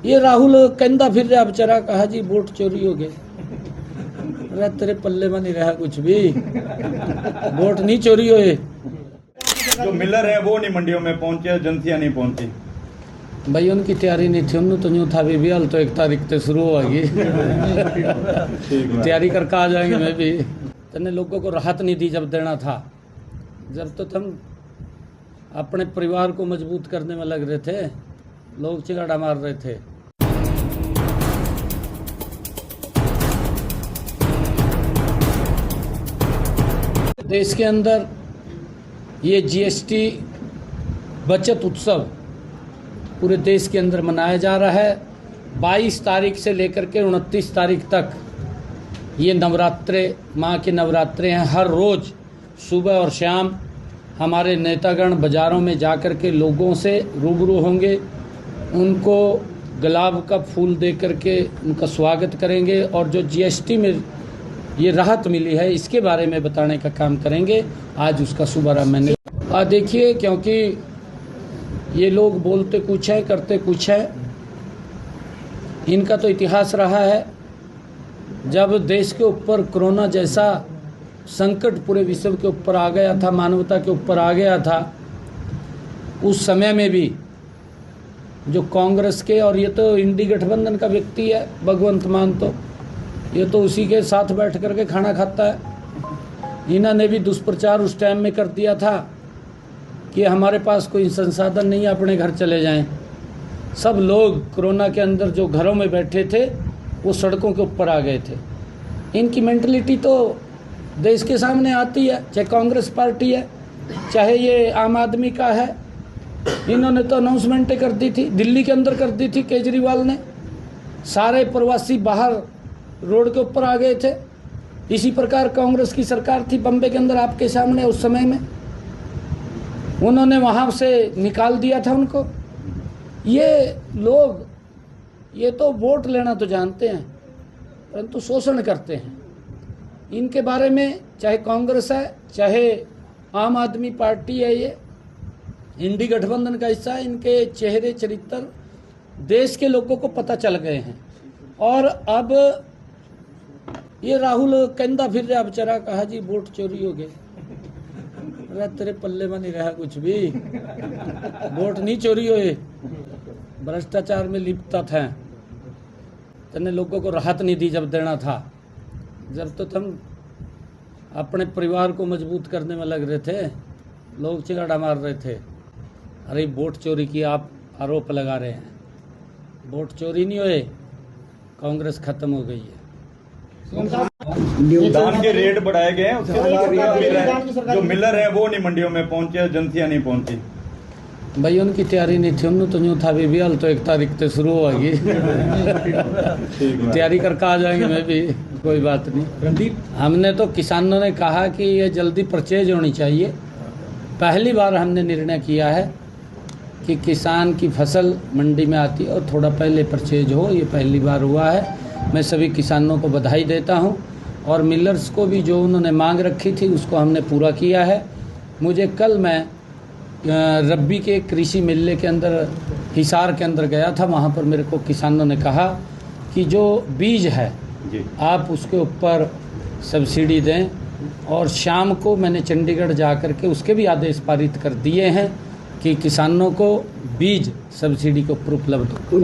ये राहुल कहता फिर रहा बेचारा, कहा जी वोट चोरी हो गए। अरे तेरे पल्ले में नहीं रहा कुछ भी, वोट नहीं चोरी हुए। जो मिलर है वो नहीं मंडियों में पहुंचे, एजेंसियां नहीं पहुंची। भाई उनकी तैयारी नहीं थी, उन्होंने तो यूँ था भी हाल तो 1 तारीख से शुरू होगी। तैयारी करके आ जाएंगे। मैं भी तने लोगों को राहत नहीं दी जब देना था, जब तो हम अपने परिवार को मजबूत करने में लग रहे थे, लोग चिगाड़ा मार रहे थे। देश के अंदर ये जीएसटी बचत उत्सव पूरे देश के अंदर मनाया जा रहा है। 22 तारीख से लेकर के 29 तारीख तक ये नवरात्रे, माँ के नवरात्रे हैं। हर रोज़ सुबह और शाम हमारे नेतागण बाज़ारों में जाकर के लोगों से रूबरू होंगे, उनको गुलाब का फूल दे करके उनका स्वागत करेंगे और जो जीएसटी में ये राहत मिली है इसके बारे में बताने का काम करेंगे। आज उसका शुभारंभ मैंने देखिए, क्योंकि ये लोग बोलते कुछ है करते कुछ है। इनका तो इतिहास रहा है, जब देश के ऊपर कोरोना जैसा संकट पूरे विश्व के ऊपर आ गया था, मानवता के ऊपर आ गया था, उस समय में भी जो कांग्रेस के, और ये तो इंडी गठबंधन का व्यक्ति है भगवंत मान, तो ये तो उसी के साथ बैठ करके खाना खाता है। इन्होंने भी दुष्प्रचार उस टाइम में कर दिया था कि हमारे पास कोई संसाधन नहीं है, अपने घर चले जाएं। सब लोग कोरोना के अंदर जो घरों में बैठे थे वो सड़कों के ऊपर आ गए थे। इनकी मेंटलिटी तो देश के सामने आती है, चाहे कांग्रेस पार्टी है चाहे ये आम आदमी का है। इन्होंने तो अनाउंसमेंटें कर दी थी, दिल्ली के अंदर कर दी थी केजरीवाल ने, सारे प्रवासी बाहर रोड के ऊपर आ गए थे। इसी प्रकार कांग्रेस की सरकार थी बम्बे के अंदर आपके सामने, उस समय में उन्होंने वहाँ से निकाल दिया था उनको। ये लोग ये तो वोट लेना तो जानते हैं परंतु शोषण करते हैं। इनके बारे में चाहे कांग्रेस है चाहे आम आदमी पार्टी है, ये इंडी गठबंधन का हिस्सा है, इनके चेहरे चरित्र देश के लोगों को पता चल गए हैं। और अब ये राहुल कहता फिर रहा बेचारा, कहा जी वोट चोरी हो गए। अरे तेरे पल्ले में नहीं रहा कुछ भी, वोट नहीं चोरी हुए। भ्रष्टाचार में लिप्त थे, तने लोगों को राहत नहीं दी जब देना था, जब तो हम अपने परिवार को मजबूत करने में लग रहे थे, लोग चिगाड़ा मार रहे थे। अरे वोट चोरी की आप आरोप लगा रहे हैं, वोट चोरी नहीं हुए, कांग्रेस खत्म हो गई है। धान के रेट बढ़ाए गए हैं, उसके साथ जो मिलर है वो नहीं मंडियों में पहुंचे, एजेंसियां नहीं पहुंची। भाई उनकी तैयारी नहीं थी, उन्होंने तो यूँ था भी हाल तो 1 तारीख से शुरू होगी। तैयारी करके आ जाएंगे। मैं भी कोई बात नहीं। हमने तो किसानों ने कहा कि ये जल्दी परचेज होनी चाहिए। पहली बार हमने निर्णय किया है कि किसान की फसल मंडी में आती है और थोड़ा पहले परचेज हो, ये पहली बार हुआ है। मैं सभी किसानों को बधाई देता हूं और मिलर्स को भी जो उन्होंने मांग रखी थी उसको हमने पूरा किया है। मुझे कल मैं रब्बी के कृषि मेले के अंदर हिसार के अंदर गया था, वहाँ पर मेरे को किसानों ने कहा कि जो बीज है आप उसके ऊपर सब्सिडी दें, और शाम को मैंने चंडीगढ़ जा कर के उसके भी आदेश पारित कर दिए हैं कि किसानों को बीज सब्सिडी के ऊपर उपलब्ध हो।